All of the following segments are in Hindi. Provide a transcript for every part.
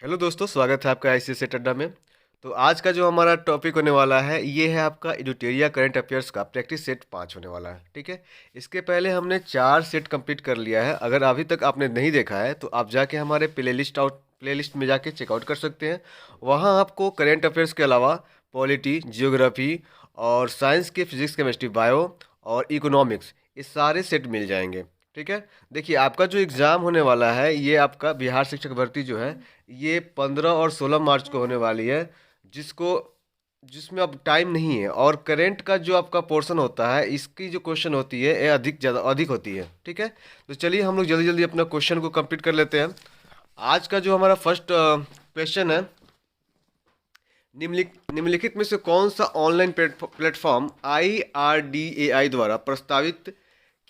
हेलो दोस्तों, स्वागत है आपका आईसीएसई अड्डा में। तो आज का जो हमारा टॉपिक होने वाला है ये है आपका एडिटोरिया करंट अफेयर्स का प्रैक्टिस सेट 5 होने वाला है। ठीक है। इसके पहले हमने 4 सेट कंप्लीट कर लिया है। अगर अभी तक आपने नहीं देखा है तो आप जाके हमारे प्लेलिस्ट में जाके चेकआउट कर सकते हैं। वहाँ आपको करंट अफेयर्स के अलावा पॉलिटी, जियोग्राफी और साइंस के फिजिक्स, केमिस्ट्री, बायो और इकोनॉमिक्स, ये सारे सेट मिल जाएंगे। ठीक है। देखिए, आपका जो एग्ज़ाम होने वाला है ये आपका बिहार शिक्षक भर्ती जो है ये 15 और 16 मार्च को होने वाली है। जिसको जिसमें अब टाइम नहीं है, और करंट का जो आपका पोर्शन होता है इसकी जो क्वेश्चन होती है ये ज़्यादा अधिक होती है। ठीक है। तो चलिए हम लोग जल्दी जल्दी अपना क्वेश्चन को कंप्लीट कर लेते हैं। आज का जो हमारा फर्स्ट क्वेश्चन है, निम्नलिखित में से कौन सा ऑनलाइन प्लेटफॉर्म IRDAI द्वारा प्रस्तावित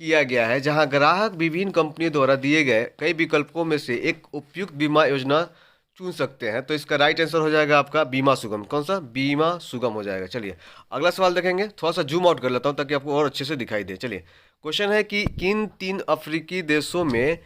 किया गया है जहां ग्राहक विभिन्न कंपनियों द्वारा दिए गए कई विकल्पों में से एक उपयुक्त बीमा योजना चुन सकते हैं। तो इसका राइट आंसर हो जाएगा आपका बीमा सुगम। कौन सा? बीमा सुगम हो जाएगा। चलिए अगला सवाल देखेंगे। थोड़ा सा जूम आउट कर लेता हूं ताकि आपको और अच्छे से दिखाई दे। चलिए, क्वेश्चन है कि किन 3 अफ्रीकी देशों में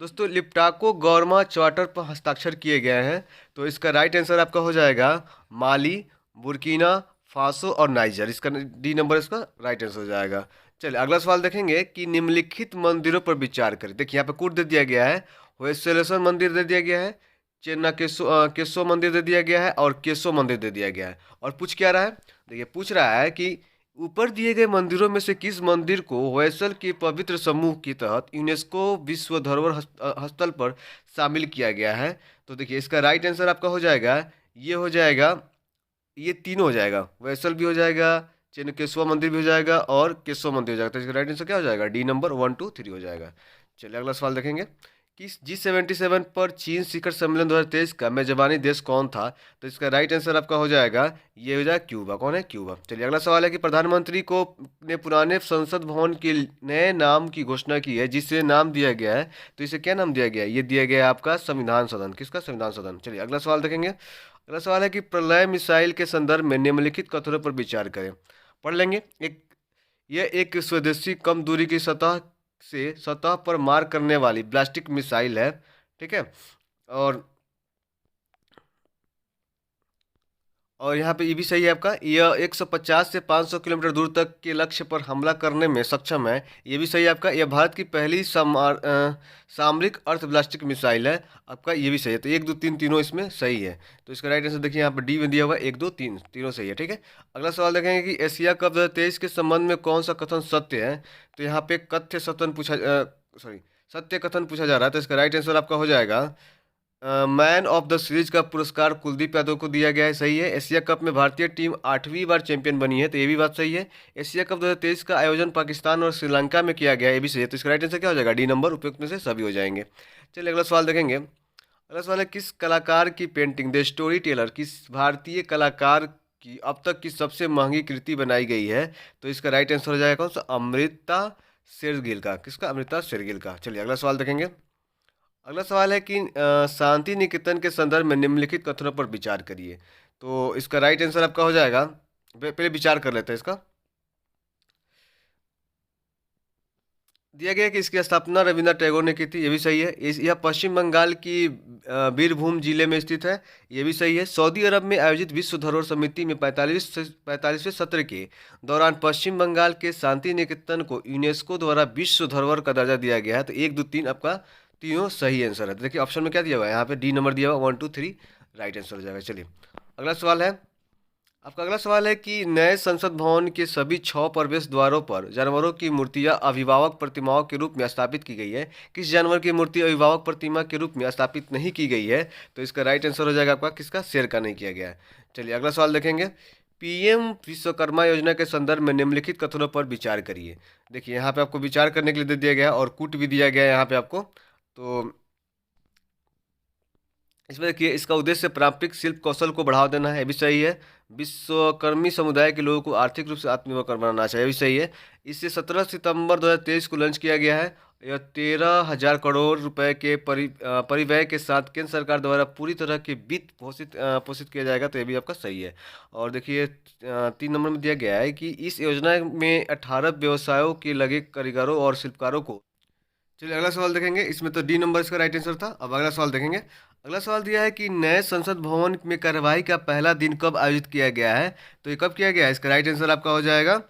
दोस्तों लिप्टाको गौरमा चार्टर पर हस्ताक्षर किए गए हैं। तो इसका राइट आंसर आपका हो जाएगा माली, बुर्किना फासो और नाइजर। इसका डी नंबर इसका राइट आंसर हो जाएगा। चलिए अगला सवाल देखेंगे कि निम्नलिखित मंदिरों पर विचार करें। देखिए यहाँ पे कोड दे दिया गया है। वेस्वलेश्वर मंदिर दे दिया गया है, चेन्ना केशव मंदिर दे दिया गया है और केशव मंदिर दे दिया गया है। और पूछ क्या रहा है? देखिए पूछ रहा है कि ऊपर दिए गए मंदिरों में से किस मंदिर को होयसल के पवित्र समूह के तहत यूनेस्को विश्व धरोहर स्थल पर शामिल किया गया है। तो देखिए इसका राइट आंसर आपका हो जाएगा, ये हो जाएगा, ये तीनों हो जाएगा। वैसल भी हो जाएगा, केशवा मंदिर भी हो जाएगा और केशव मंदिर हो जाएगा। तो इसका राइट आंसर क्या हो जाएगा? डी नंबर 1 2 3 हो जाएगा। चलिए अगला सवाल देखेंगे कि G77 पर चीन शिखर सम्मेलन 2023 का मेजबानी देश कौन था। तो इसका राइट आंसर आपका हो जाएगा, ये हो जाएगा क्यूबा। कौन है? क्यूबा। चलिए अगला सवाल है कि प्रधानमंत्री को ने पुराने संसद भवन के नए नाम की घोषणा की है जिसे नाम दिया गया है। तो इसे क्या नाम दिया गया है? ये दिया गया है आपका संविधान सदन। किसका? संविधान सदन। चलिए अगला सवाल देखेंगे। अगला सवाल है कि प्रलय मिसाइल के संदर्भ में निम्नलिखित कथनों पर विचार करें। पढ़ लेंगे। यह एक स्वदेशी कम दूरी की सतह पर मार करने वाली ब्लास्टिक मिसाइल है। ठीक है। और यहाँ पे ये भी सही है आपका, यह 150 से 500 किलोमीटर दूर तक के लक्ष्य पर हमला करने में सक्षम है। ये भी सही है आपका, यह भारत की पहली सामरिक अर्थ ब्लास्टिक मिसाइल है। आपका ये भी सही है। तो 1 2 3 तीनों इसमें सही है। तो इसका राइट आंसर देखिए यहाँ पर डी में दिया हुआ है, 1 2 3 तीनों सही है। ठीक है। अगला सवाल देखेंगे कि एशिया कप 2023 के संबंध में कौन सा कथन सत्य है। तो यहाँ पे सत्य कथन पूछा जा रहा है। तो इसका राइट आंसर आपका हो जाएगा, मैन ऑफ द सीरीज का पुरस्कार कुलदीप यादव को दिया गया है। सही है। एशिया कप में भारतीय टीम 8वीं बार चैंपियन बनी है। तो ये भी बात सही है। एशिया कप 2023 का आयोजन पाकिस्तान और श्रीलंका में किया गया है। ये भी सही है। तो इसका राइट आंसर क्या हो जाएगा? D number. उपयुक्त में से सभी हो जाएंगे। चलिए अगला सवाल देखेंगे। अगला सवाल है किस कलाकार की पेंटिंग द स्टोरी टेलर किस भारतीय कलाकार की अब तक की सबसे महंगी कृति बनाई गई है। तो इसका राइट आंसर हो जाएगा कौन सा? अमृता शेरगिल का। किसका? अमृता शेरगिल का। चलिए अगला सवाल देखेंगे। अगला सवाल है कि शांति निकेतन के संदर्भ में निम्नलिखित कथनों पर विचार करिए। तो इसका राइट आंसर आपका हो जाएगा, पहले विचार कर लेते हैं इसका। दिया गया है कि इसकी स्थापना रविन्द्रनाथ टैगोर ने की थी। ये भी सही है। यह पश्चिम बंगाल की बीरभूम जिले में स्थित है। ये भी सही है। सऊदी अरब में आयोजित विश्व धरोहर समिति में 45वें सत्र के दौरान पश्चिम बंगाल के शांति निकेतन को यूनेस्को द्वारा विश्व धरोहर का दर्जा दिया गया है। तो 1 2 3 आपका तीनों सही आंसर है। तो देखिए ऑप्शन में क्या दिया हुआ है? यहाँ पे डी नंबर दिया हुआ 1 2 3 राइट आंसर हो जाएगा। चलिए अगला सवाल है आपका। अगला सवाल है कि नए संसद भवन के सभी 6 प्रवेश द्वारों पर जानवरों की मूर्तियां अभिभावक प्रतिमाओं के रूप में स्थापित की गई है। किस जानवर की मूर्ति अभिभावक प्रतिमा के रूप में स्थापित नहीं की गई है। तो इसका राइट आंसर हो जाएगा आपका किसका? शेर का नहीं किया गया है। चलिए अगला सवाल देखेंगे। पीएम विश्वकर्मा योजना के संदर्भ में निम्नलिखित कथनों पर विचार करिए। देखिए यहाँ पे आपको विचार करने के लिए दे दिया गया है और कूट भी दिया गया है यहाँ पे आपको। तो इसमें देखिए इसका उद्देश्य पारंपरिक शिल्प कौशल को बढ़ावा देना है। ये भी सही है। विश्वकर्मी समुदाय के लोगों को आर्थिक रूप से आत्मनिर्भर बनाना चाहिए। ये भी सही है। इसे 17 सितंबर 2023 को लॉन्च किया गया है। यह 13,000 करोड़ रुपए के परिव्यय के साथ केंद्र सरकार द्वारा पूरी तरह के वित्त पोषित किया जाएगा। तो ये भी आपका सही है। और देखिए 3 नंबर में दिया गया है कि इस योजना में 18 व्यवसायों के लगे कारीगरों और शिल्पकारों को चलिए अगला सवाल देखेंगे। इसमें तो डी नंबर इसका राइट आंसर था। अब अगला सवाल देखेंगे। अगला सवाल दिया है कि नए संसद भवन में कार्यवाही का पहला दिन कब आयोजित किया गया है। तो ये कब किया गया है, इसका राइट आंसर आपका हो जाएगा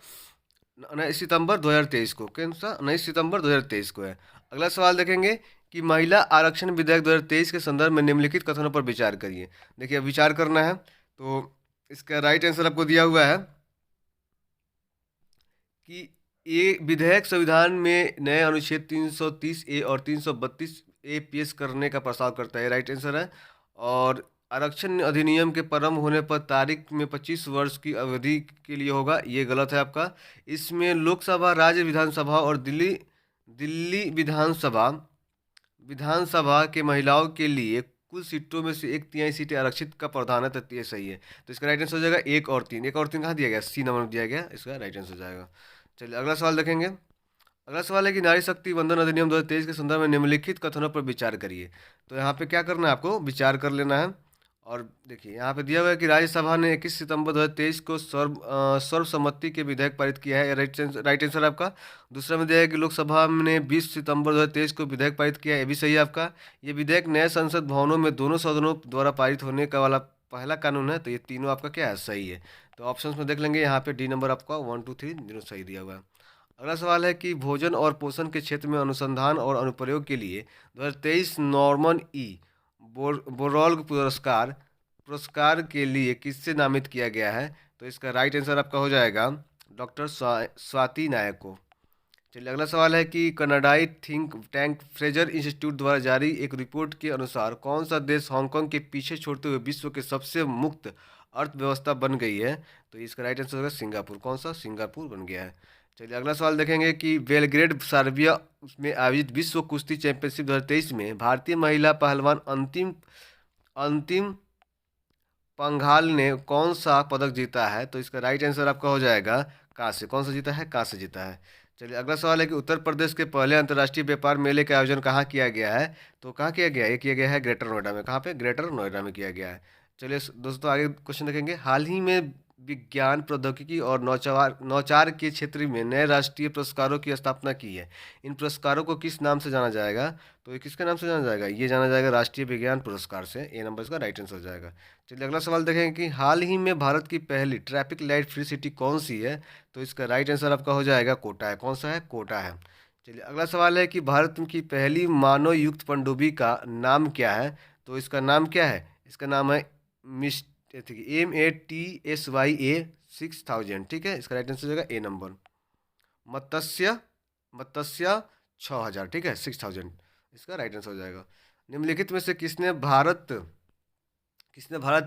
19 सितंबर 2023 को। कौन सा, 19 सितंबर 2023 को है। अगला सवाल देखेंगे कि महिला आरक्षण विधेयक 2023 के संदर्भ में निम्नलिखित कथनों पर विचार करिए। देखिए अब विचार करना है, तो इसका राइट आंसर आपको दिया हुआ है कि ये विधेयक संविधान में नए अनुच्छेद 330 ए और 332 ए पेश करने का प्रस्ताव करता है, राइट आंसर है। और आरक्षण अधिनियम के प्रारंभ होने पर तारीख में 25 वर्ष की अवधि के लिए होगा, ये गलत है आपका। इसमें लोकसभा, राज्य विधानसभा और दिल्ली दिल्ली विधानसभा विधानसभा के महिलाओं के लिए कुल सीटों में से 1/3 सीटें आरक्षित का प्रावधान है, तो ये सही है। तो इसका राइट आंसर हो जाएगा 1 और 3। 1 और 3 कहाँ दिया गया, सी नंबर में दिया गया, इसका राइट आंसर हो जाएगा। चलिए अगला सवाल देखेंगे। अगला सवाल है कि नारी शक्ति वंदन अधिनियम 2023 के संदर्भ में निम्नलिखित कथनों पर विचार करिए। तो यहाँ पे क्या करना है, आपको विचार कर लेना है। और देखिए यहाँ पे दिया हुआ है कि राज्यसभा ने 21 सितंबर 2023 को सर्वसम्मति के विधेयक पारित किया है, राइट आंसर आपका। दूसरा में दिया है कि लोकसभा ने 20 सितंबर 2023 को विधेयक पारित किया है, ये भी सही है आपका। ये विधेयक नए संसद भवनों में दोनों सदनों द्वारा पारित होने का वाला पहला कानून है, तो ये तीनों आपका क्या है, सही है। तो ऑप्शंस में देख लेंगे, यहाँ पे डी नंबर आपका 1 2 3 तीनों सही दिया हुआ है। अगला सवाल है कि भोजन और पोषण के क्षेत्र में अनुसंधान और अनुप्रयोग के लिए 2023 नॉर्मन ई बोरॉल्ग पुरस्कार पुरस्कार के लिए किससे नामित किया गया है। तो इसका राइट आंसर आपका हो जाएगा डॉक्टर स्वाति नायक को। चलिए अगला सवाल है कि कनाडाई थिंक टैंक फ्रेजर इंस्टीट्यूट द्वारा जारी एक रिपोर्ट के अनुसार कौन सा देश हांगकांग के पीछे छोड़ते हुए विश्व के सबसे मुक्त अर्थव्यवस्था बन गई है। तो इसका राइट आंसर होगा सिंगापुर। कौन सा, सिंगापुर बन गया है। चलिए अगला सवाल देखेंगे कि बेलग्रेड सर्बिया में आयोजित विश्व कुश्ती चैंपियनशिप 2023 में भारतीय महिला पहलवान अंतिम अंतिम पंघाल ने कौन सा पदक जीता है। तो इसका राइट आंसर आपका हो जाएगा कांस्य। कौन सा जीता है, कांस्य जीता है। चलिए अगला सवाल है कि उत्तर प्रदेश के पहले अंतर्राष्ट्रीय व्यापार मेले का आयोजन कहाँ किया गया है। तो कहाँ किया गया है, ये किया गया है ग्रेटर नोएडा में। कहाँ पे, ग्रेटर नोएडा में किया गया है। चलिए दोस्तों आगे क्वेश्चन देखेंगे। हाल ही में विज्ञान, प्रौद्योगिकी और नौचार नौचार के क्षेत्र में नए राष्ट्रीय पुरस्कारों की स्थापना की है। इन पुरस्कारों को किस नाम से जाना जाएगा। तो ये किसके नाम से जाना जाएगा, ये जाना जाएगा राष्ट्रीय विज्ञान पुरस्कार से। ए नंबर इसका राइट आंसर हो जाएगा। चलिए अगला सवाल देखेंगे कि हाल ही में भारत की पहली ट्रैफिक लाइट फ्री सिटी कौन सी है। तो इसका राइट आंसर आपका हो जाएगा कोटा है। कौन सा है, कोटा है। चलिए अगला सवाल है कि भारत की पहली मानव युक्त पनडुब्बी का नाम क्या है। तो इसका नाम क्या है, इसका नाम है मिस MATSYA 6000। ठीक है, इसका राइट आंसर हो जाएगा ए नंबर, मत्स्य मत्स्य 6000। ठीक है, 6000 इसका राइट आंसर हो जाएगा। निम्नलिखित में से किसने भारत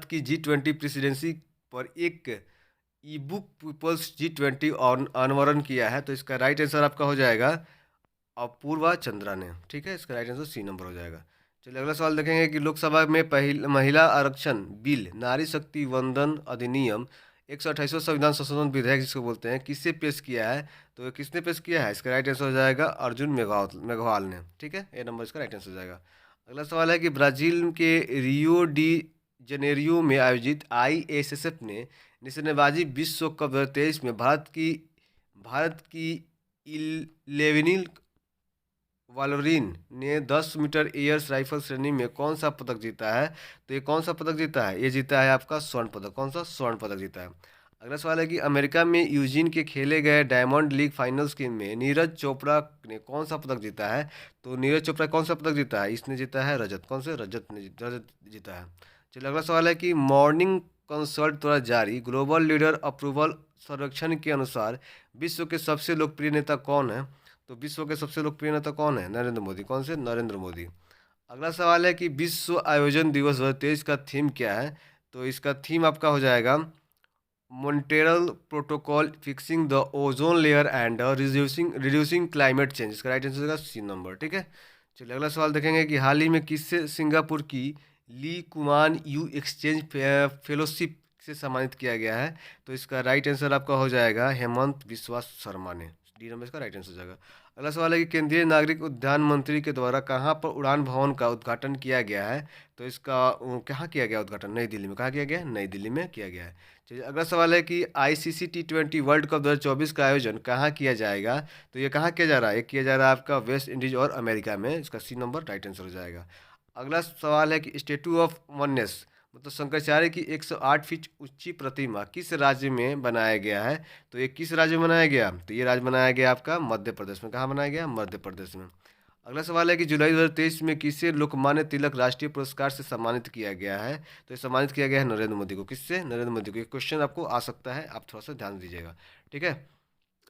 की G20 प्रेसिडेंसी पर एक ई बुक पीपल्स G20 अनावरण किया है। तो इसका राइट आंसर आपका हो जाएगा अपूर्वा चंद्रा ने। ठीक है, इसका राइट आंसर सी नंबर हो जाएगा। चलिए अगला सवाल देखेंगे कि लोकसभा में पहली महिला आरक्षण बिल, नारी शक्ति वंदन अधिनियम 128वां संविधान संशोधन विधेयक जिसको बोलते हैं, किससे पेश किया है। तो ये किसने पेश किया है, इसका राइट आंसर हो जाएगा अर्जुन मेघवाल ने। ठीक है, ए नंबर इसका राइट आंसर हो जाएगा। अगला सवाल है कि ब्राजील के रियो डी जनेरियो में आयोजित ISSF ने निशानेबाजी विश्व कप 2023 में भारत की इलेवेनिल वालोरिन ने 10 मीटर एयर्स राइफल श्रेणी में कौन सा पदक जीता है। तो ये कौन सा पदक जीता है, ये जीता है आपका स्वर्ण पदक। कौन सा, स्वर्ण पदक जीता है। अगला सवाल है कि अमेरिका में यूजिन के खेले गए डायमंड लीग फाइनल्स के में नीरज चोपड़ा ने कौन सा पदक जीता है। तो नीरज चोपड़ा कौन सा पदक जीता है, इसने जीता है रजत। कौन से, रजत जीता है। चलिए अगला सवाल है कि मॉर्निंग कंसल्ट द्वारा जारी ग्लोबल लीडर अप्रूवल सर्वेक्षण के अनुसार विश्व के सबसे लोकप्रिय नेता कौन है। तो विश्व के सबसे लोकप्रिय नेता कौन है, नरेंद्र मोदी। कौन से, नरेंद्र मोदी। अगला सवाल है कि विश्व आयोजन दिवस 2023 का थीम क्या है। तो इसका थीम आपका हो जाएगा Montreal protocol, fixing the ozone layer and reducing climate change. इसका राइट आंसर होगा सी नंबर। ठीक है, चलिए अगला सवाल देखेंगे कि हाल ही में किससे सिंगापुर की ली कुमान यू एक्सचेंज फेलोशिप से सम्मानित किया गया है। तो इसका राइट आंसर आपका हो जाएगा हेमंत बिस्वा शर्मा ने। डी नंबर इसका राइट आंसर हो जाएगा। अगला सवाल है कि केंद्रीय नागरिक उद्यान मंत्री के द्वारा कहाँ पर उड़ान भवन का उद्घाटन किया गया है? तो इसका कहाँ किया गया उद्घाटन? नई दिल्ली में। कहाँ किया गया है? नई दिल्ली में किया गया है। चलिए अगला सवाल है कि आईसीसी T20 वर्ल्ड कप 2024 का आयोजन कहाँ किया जाएगा? तो ये कहाँ किया जा रहा है? ये किया जा रहा है आपका वेस्ट इंडीज और अमेरिका में। इसका सी नंबर राइट आंसर हो जाएगा। अगला सवाल है कि स्टेचू ऑफ वननेस मतलब शंकराचार्य की 108 फीट ऊंची प्रतिमा किस राज्य में बनाया गया है? तो ये किस राज्य में बनाया गया? तो ये राज्य बनाया गया आपका मध्य प्रदेश में। कहाँ बनाया गया? मध्य प्रदेश में। अगला सवाल है कि जुलाई 2023 में किसे लोकमान्य तिलक राष्ट्रीय पुरस्कार से सम्मानित किया गया है? तो ये सम्मानित किया गया है नरेंद्र मोदी को। किससे? नरेंद्र मोदी को। ये क्वेश्चन आपको आ सकता है, आप थोड़ा सा ध्यान दीजिएगा। ठीक है।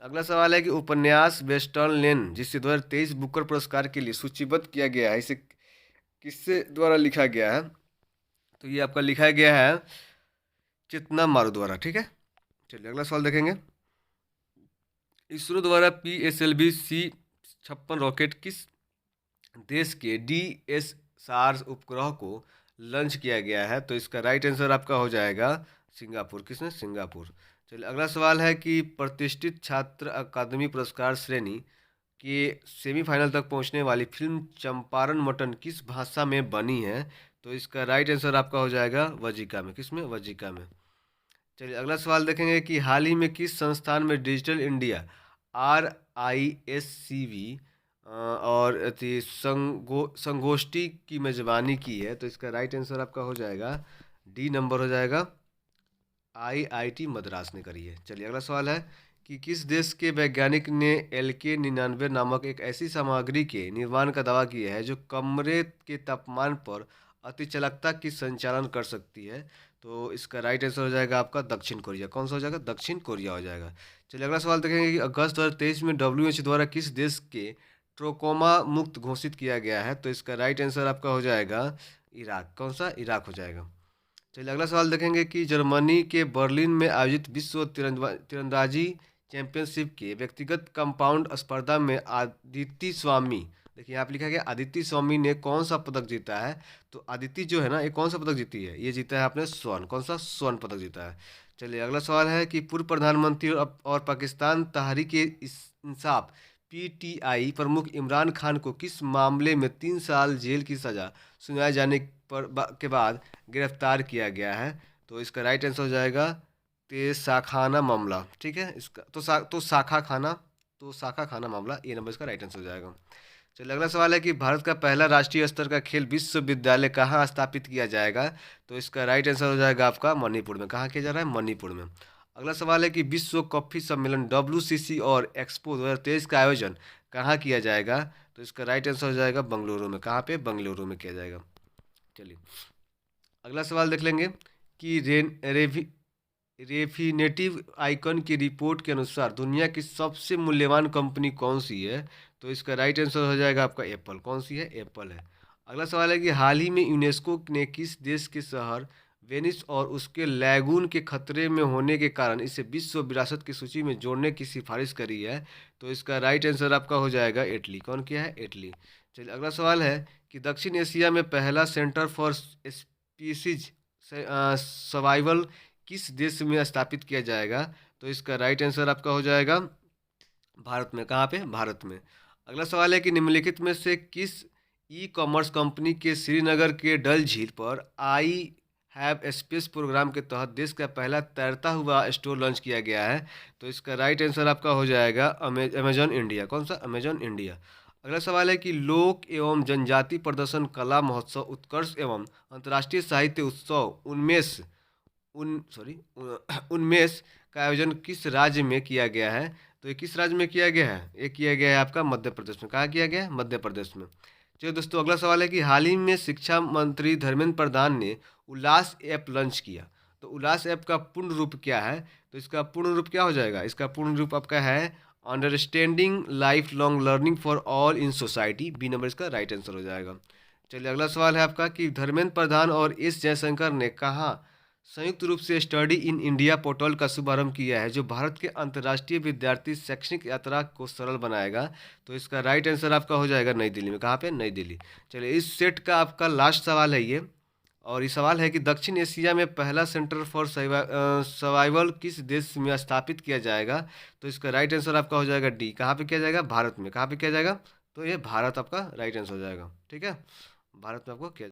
अगला सवाल है कि उपन्यास वेस्टर्न लेन जिसे 2023 बुकर पुरस्कार के लिए सूचीबद्ध किया गया है, इसे किससे द्वारा लिखा गया है? तो ये आपका लिखा गया है चेतना मारू द्वारा। ठीक है। चलिए अगला सवाल देखेंगे। इसरो द्वारा PSLV-C56 रॉकेट किस देश के DSR उपग्रह को लॉन्च किया गया है? तो इसका राइट आंसर आपका हो जाएगा सिंगापुर। किसने? सिंगापुर। चलिए अगला सवाल है कि प्रतिष्ठित छात्र अकादमी पुरस्कार श्रेणी के सेमीफाइनल तक पहुंचने वाली फिल्म चंपारण मटन किस भाषा में बनी है? तो इसका राइट आंसर आपका हो जाएगा वजीका में। किस में? वजीका में। चलिए अगला सवाल देखेंगे कि हाल ही में किस संस्थान में डिजिटल इंडिया RISCV और संगोष्ठी की मेजबानी की है? तो इसका राइट आंसर आपका हो जाएगा डी नंबर हो जाएगा, IIT मद्रास ने करी है। चलिए अगला सवाल है कि किस देश के वैज्ञानिक ने LK99 नामक एक ऐसी सामग्री के निर्माण का दावा किया है जो कमरे के तापमान पर अतिचालकता की संचालन कर सकती है? तो इसका राइट आंसर हो जाएगा आपका दक्षिण कोरिया। कौन सा हो जाएगा? दक्षिण कोरिया हो जाएगा। चलिए अगला सवाल देखेंगे कि अगस्त 2023 में WHO द्वारा किस देश के ट्रोकोमा मुक्त घोषित किया गया है? तो इसका राइट आंसर आपका हो जाएगा इराक। कौन सा? इराक हो जाएगा। चलिए अगला सवाल देखेंगे कि जर्मनी के बर्लिन में आयोजित विश्व तीरंदाजी चैंपियनशिप के व्यक्तिगत कंपाउंड स्पर्धा में आदिति स्वामी, देखिए यहाँ पे लिखा गया आदिति स्वामी ने कौन सा पदक जीता है? तो आदिति जो है ना, ये कौन सा पदक जीती है? ये जीता है आपने स्वर्ण। कौन सा? स्वर्ण पदक जीता है। चलिए अगला सवाल है कि पूर्व प्रधानमंत्री और पाकिस्तान तहरीक इंसाफ PTI प्रमुख इमरान खान को किस मामले में 3 साल जेल की सजा सुनाए जाने के बाद गिरफ्तार किया गया है? तो इसका राइट आंसर हो जाएगा तेसाखाना मामला। ठीक है। इसका तो शाखा खाना मामला, ये नंबर इसका राइट आंसर हो जाएगा। चलिए अगला सवाल है कि भारत का पहला राष्ट्रीय स्तर का खेल विश्वविद्यालय कहाँ स्थापित किया जाएगा? तो इसका राइट आंसर हो जाएगा आपका मणिपुर में। कहाँ किया जा रहा है? मणिपुर में। अगला सवाल है कि विश्व कॉफी सम्मेलन WCC और एक्सपो 2023 का आयोजन कहाँ किया जाएगा? तो इसका राइट आंसर हो जाएगा बेंगलुरु में। कहाँ पे? बेंगलुरु में किया जाएगा। चलिए अगला सवाल देख लेंगे कि रेफिनेटिव आइकन की रिपोर्ट के अनुसार दुनिया की सबसे मूल्यवान कंपनी कौन सी है? तो इसका राइट आंसर हो जाएगा आपका एप्पल। कौन सी है? एप्पल है। अगला सवाल है कि हाल ही में यूनेस्को ने किस देश के शहर वेनिस और उसके लैगून के खतरे में होने के कारण इसे विश्व विरासत की सूची में जोड़ने की सिफारिश करी है? तो इसका राइट आंसर आपका हो जाएगा इटली। कौन किया है? इटली। चलिए अगला सवाल है कि दक्षिण एशिया में पहला सेंटर फॉर स्पीसीज सर्वाइवल किस देश में स्थापित किया जाएगा? तो इसका राइट आंसर आपका हो जाएगा भारत में। कहाँ पे? भारत में। अगला सवाल है कि निम्नलिखित में से किस ई-कॉमर्स कंपनी के श्रीनगर के डल झील पर आई हैव स्पेस प्रोग्राम के तहत देश का पहला तैरता हुआ स्टोर लॉन्च किया गया है? तो इसका राइट आंसर आपका हो जाएगा अमेजॉन इंडिया। कौन सा? Amazon India. अगला सवाल है कि लोक एवं जनजाति प्रदर्शन कला महोत्सव उत्कर्ष एवं अंतर्राष्ट्रीय साहित्य उत्सव उन्मेष का आयोजन किस राज्य में किया गया है? तो ये किस राज्य में किया गया है? ये किया गया है आपका मध्य प्रदेश में। कहाँ किया गया है? मध्य प्रदेश में। चलिए दोस्तों अगला सवाल है कि हाल ही में शिक्षा मंत्री धर्मेंद्र प्रधान ने उल्लास ऐप लॉन्च किया। तो उल्लास ऐप का पूर्ण रूप क्या है? तो इसका पूर्ण रूप क्या हो जाएगा? इसका पूर्ण रूप आपका है understanding lifelong learning for all in society. B number इसका राइट आंसर हो जाएगा। चलिए अगला सवाल है आपका कि धर्मेंद्र प्रधान और एस जयशंकर ने कहा संयुक्त रूप से स्टडी इन इंडिया पोर्टल का शुभारंभ किया है जो भारत के अंतर्राष्ट्रीय विद्यार्थी शैक्षणिक यात्रा को सरल बनाएगा? तो इसका राइट आंसर आपका हो जाएगा नई दिल्ली में। कहाँ पे? नई दिल्ली। चलिए इस सेट का आपका लास्ट सवाल है ये। और ये सवाल है कि दक्षिण एशिया में पहला सेंटर फॉर सर्वाइवल किस देश में स्थापित किया जाएगा? तो इसका राइट आंसर आपका हो जाएगा डी। कहाँ पे किया जाएगा? भारत में। कहाँ पे किया जाएगा? तो ये भारत आपका राइट आंसर हो जाएगा। ठीक है, भारत में आपको किया